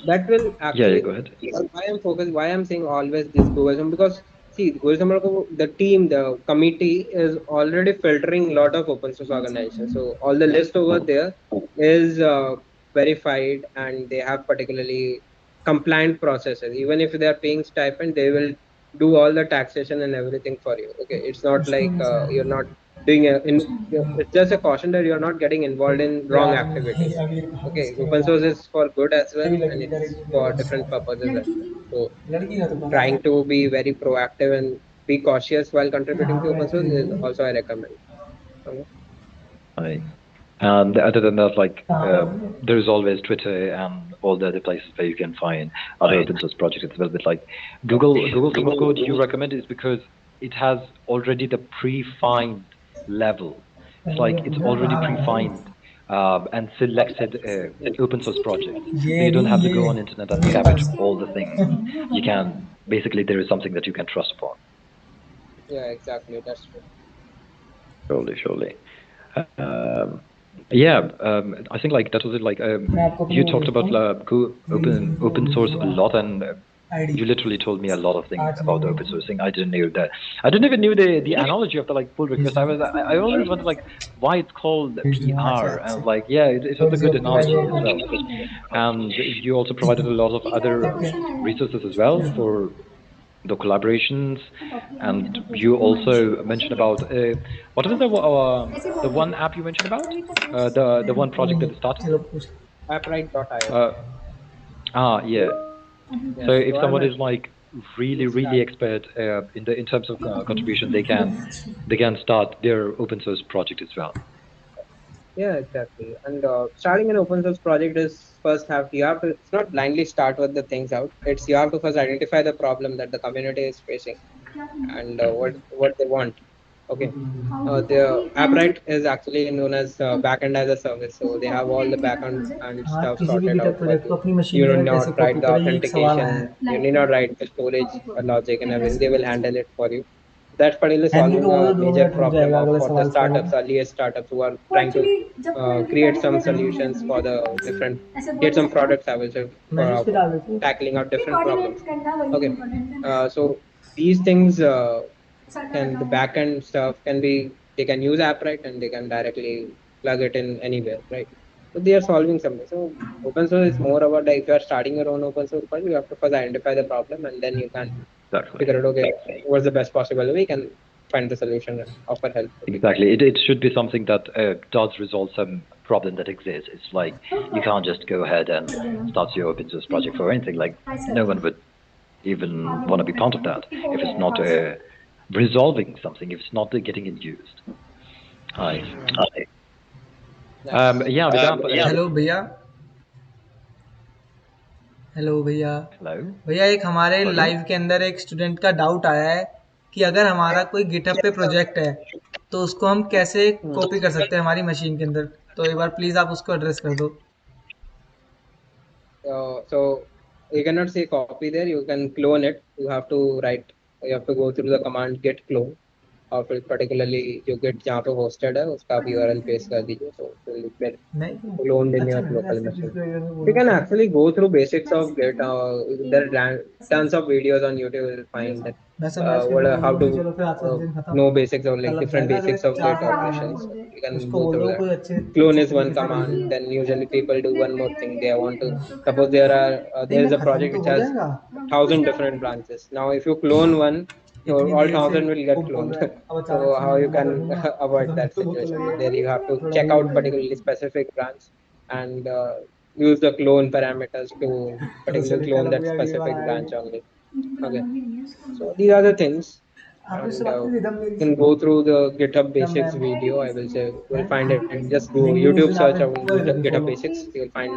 that will yeah, actually, go ahead. why I'm focused, why I'm saying always this Google, because see, Google Summer, the team, the committee is already filtering a lot of open source organizations. So all the list over there is verified, and they have particularly compliant processes. Even if they are paying stipend, they will do all the taxation and everything for you. Okay, it's not like you're not doing it's just a caution that you're not getting involved in wrong activities. Okay, open source is for good as well, and it's for different purposes as well. So trying to be very proactive and be cautious while contributing to open source is also I recommend. Okay. Right. And other than that, like, there's always Twitter and all the other places where you can find other open source projects. It's a little bit like Google Summer of Code. You recommend is because it has already the prefined level. It's like it's already prefined and selected open source project. So you don't have to go on internet and scavenge all the things. You can basically there is something that you can trust upon. Yeah, exactly. That's true. Surely. Yeah, I think like that was it. Like you talked about open source a lot, and you literally told me a lot of things about the open source thing. I didn't know that. I didn't even know the analogy of the like pull request. I always wondered like why it's called PR, and like yeah, it was a good analogy in itself. And you also provided a lot of other resources as well for the collaborations, and you also mentioned about what was the one app you mentioned about the one project that is starting. Appwrite.io. Yeah. Yeah, So if so someone is like really expert in terms of contribution, they can start their open source project as well. Yeah, exactly. And starting an open source project is first you have to, it's not blindly start with the things out. It's you have to first identify the problem that the community is facing and what they want. Okay. The Appright is actually known as backend as a service. So they have all the backend and आप stuff किसी भी sorted GitHub out for project को you. अपनी machine You के need अंदर कैसे not copy write the करें, ये एक सवाल आया authentication. You need not write the storage logic and everything. They will handle it for you. That's particularly handy को solving बोलो a दो major मिनट रुक problem जाएगा, of अगले for the सवाल से startups, पहले। earliest startups who are वो trying to एक्चुअली जब कोई लड़की create पहले some तुम्हें वेलकम नहीं solutions for करेगा the different, ऐसे create बोल some सकते हो products, I will say, for message पे डाल देते हो। tackling out नहीं different कोऑर्डिनेट problems. करना वही Okay, इम्पोर्टेंट है so these things साटा can the बताऊंगा backend stuff can be, they can use Appright and they can directly plug it in anywhere, right? So they are solving something. So open source is more about like if you are starting your own open source project, you have to first identify the problem and then you can Exactly. figure out okay what's the best possible way, we can find the solution and offer help to people. Exactly. It should be something that does resolve some problem that exists. It's like you can't just go ahead and start your open source project for anything. Like no one would even want to be part of that if it's not resolving something, if it's not getting it used. Hi. Nice. Yeah, with that, hello भैया, hello भैया, hello. भैया एक हमारे Sorry? Live के अंदर एक student का doubt आया है कि अगर हमारा कोई गिटहब पे प्रोजेक्ट है तो उसको हम कैसे कॉपी कर सकते हैं हमारी मशीन के अंदर, तो एक बार प्लीज आप उसको एड्रेस कर दो। So you cannot say copy there, you can clone it. You have to write, you have to go through the command git clone, और फिर particularly जो git जहाँ पे hosted है उसका आप URL paste कर दीजिए, so it will get नहीं क्यों? cloned in अच्छा your लग रहा है local ऐसे machine. किसी को You बोलना can चाहिए। actually go through basics of Git. There are tons of videos on YouTube. You will find that वैसे मैं इसके what को बोल how दूँ to कि चलो फिर आज का दिन खत्म, know basics of कल like लग different जाएगा, अगले basics of 4 Git साल के operations. लिए You can उसको go बोल through दो that. कोई अच्छे Clone अच्छे is one तरीके से कर command. They. Then usually people do one more thing. They want to suppose नहीं there is मैं a खत्म project तो which हो has जाएगा, 1,000 different branches. Now if you clone one, इतनी all देर से 1,000 will वो get बोल cloned. रहा है, अब अचानक So से how मैं you मना कर can दूंगा, avoid खत्म that तो वो तो situation? So लगेगा, there you have to थोड़ा check वो भी out करना particularly पड़ेगा। specific branch and use the clone parameters to तो particularly चलिए clone कल that भैया अगली बार specific आएगी। branch only. Okay, so these are the things, आप उससे and बात करिए, दम you मेरी can से, go through the GitHub दम basics ma'am video. I will say you will find हैं, it. Just do लिंक्डइन उस YouTube दिन search आपने on वो इधर भी GitHub follow, basics. You will find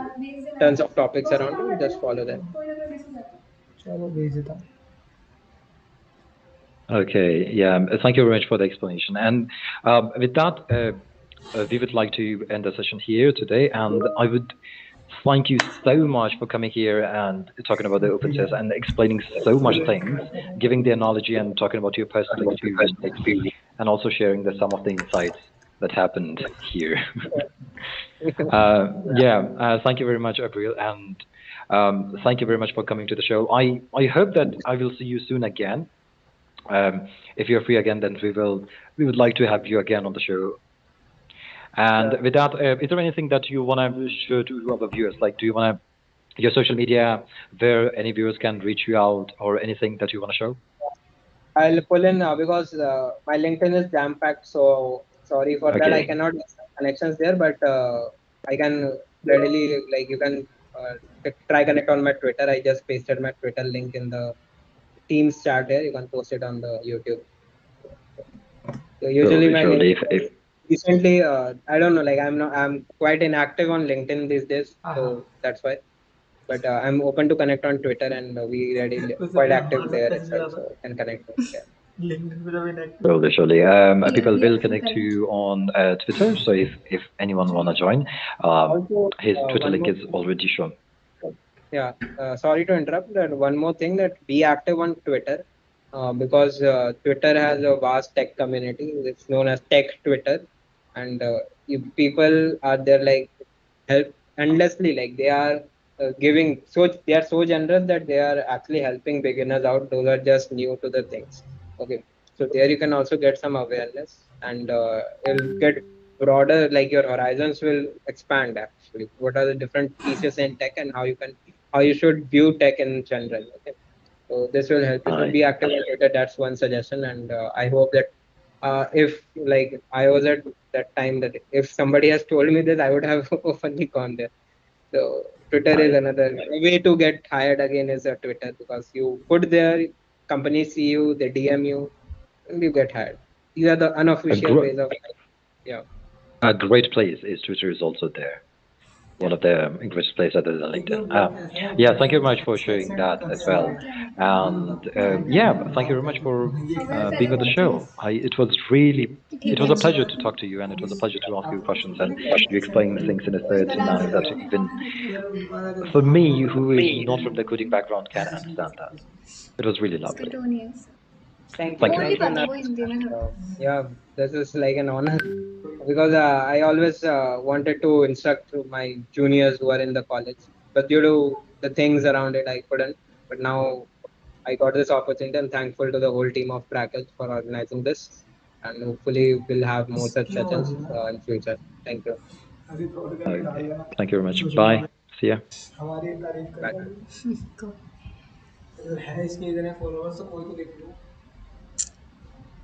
tons of topics around it. Just follow them. चलो भेज देता हूँ। Okay, yeah, thank you very much for the explanation. And with that, we would like to end the session here today. And I would thank you so much for coming here and talking about the open source and explaining so much things, giving the analogy and talking about your personal experience, and also sharing some of the insights that happened here. Thank you very much, April, and thank you very much for coming to the show. I hope that I will see you soon again. If you're free again, then we would like to have you again on the show. And with that, is there anything that you want to show to our viewers? Like, do you want to your social media where any viewers can reach you out, or anything that you want to show? I'll pull in because my LinkedIn is jam packed. So sorry for that. I Okay. cannot make connections there, but I can readily like you can try connect on my Twitter. I just pasted my Twitter link in the Teams chat here. You can post it on the YouTube. So usually my Surely, LinkedIn if recently I don't know, like I'm quite inactive on LinkedIn these days, so that's why. But I'm open to connect on Twitter, and we already उससे quite अपना active WhatsApp there कैसे चला itself, था, so can connect. Yeah. LinkedIn पे जब inactive. surely, people will connect to you on Twitter. So if anyone wanna join, Also, his Twitter one link more. is already shown. Yeah, sorry to interrupt. That one more thing, that be active on Twitter, because Twitter has a vast tech community. It's known as Tech Twitter, and people are there like help endlessly. Like they are giving, so they are so generous that they are actually helping beginners out. Those are just new to the things. Okay, so there you can also get some awareness, and it'll get broader. Like your horizons will expand. Actually, what are the different pieces in tech, and how you should view tech in general. Okay, so this will help you. So Nice. be active on Twitter. That's one suggestion, and I hope that if like I was at that time, that if somebody has told me this, I would have openly gone there. So Twitter is another way to get hired again is a Twitter because you put there, companies see you, they DM you, and you get hired. These are the A, unofficial gr- ways of yeah. a great place is Twitter is also there. One of the greatest places other than LinkedIn. Yeah, thank you very much for sharing that as well. And yeah, thank you very much for being on the show. It was a pleasure to talk to you, and it was a pleasure to ask you questions, and you explain things in a certain manner that even for me, who is not from the coding background, can understand that. It was really lovely. Thank you very Thank you, much. Nat. Yeah, this is like an honor because I always wanted to instruct my juniors who are in the college, but due to the things around it, I couldn't. But now I got this opportunity. I'm thankful to the whole team of Crackers for organizing this, and hopefully we'll have more such sessions in future. Thank you. Okay. Thank you very much. Bye. See ya. हमारी तारीफ Bye. करने वाली। तो है इसके इतने followers तो कोई तो देख लो।